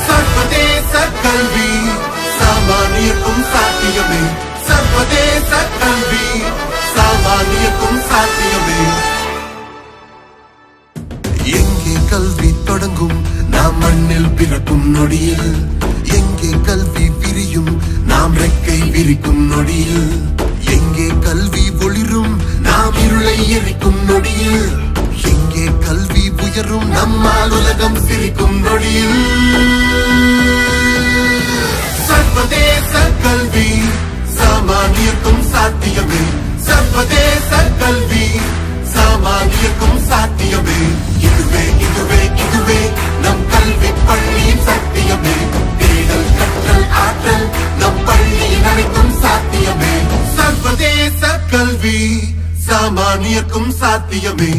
சர்வதேச கல்வி சாமானியக்கும் சாத்தியமே. சர்வதேச கல்வி சாமானியக்கும் சாத்தியமே. எங்கே கல்வி தொடங்கும் நாம் மண்ணில் பிறக்கும் நொடியில். எங்கே கல்வி விரியும் நாம் ரெக்கை விரிக்கும் நொடியில். எங்கே கல்வி ஒளிரும் நாம் இருளை எரிக்கும் நொடியில். எங்கே கல்வி உயரும் நம்மால் உலகம் சிரிக்கும் நொடியில். சர்வதேச கல்வி சாமானியக்கும் சாத்தியமே. சர்வதேச கல்வி சாமானியக்கும் சாத்தியமே. இதுவே இதுவே இதுவே நம் கல்வி பள்ளியின் சத்தியமே. தேடல் கற்றல் ஆற்றல் நம் பள்ளியின் அனைத்தும் சாத்தியமே. சர்வதேச கல்வி சாமானியக்கும் சாத்தியமே.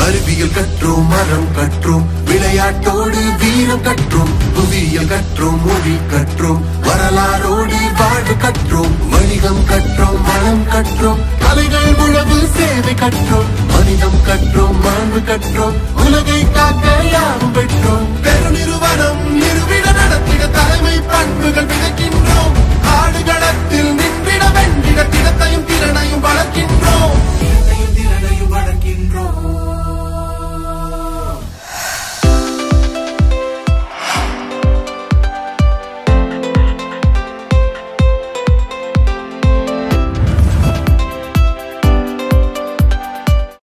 அறிவியல் கற்றோம், மரம் கற்றோம், விளையாட்டோடு வீரம் கற்றோம், புவியியல் கற்றோம், மொழி கற்றோம், வரலாறோடு வாழ்வு கற்றோம், வணிகம் கற்றோம், மனம் கற்றோம், கலைகள் உழவு சேவை கற்றோம், மனிதம் கற்றோம், மாண்பு கற்றோம், உலகை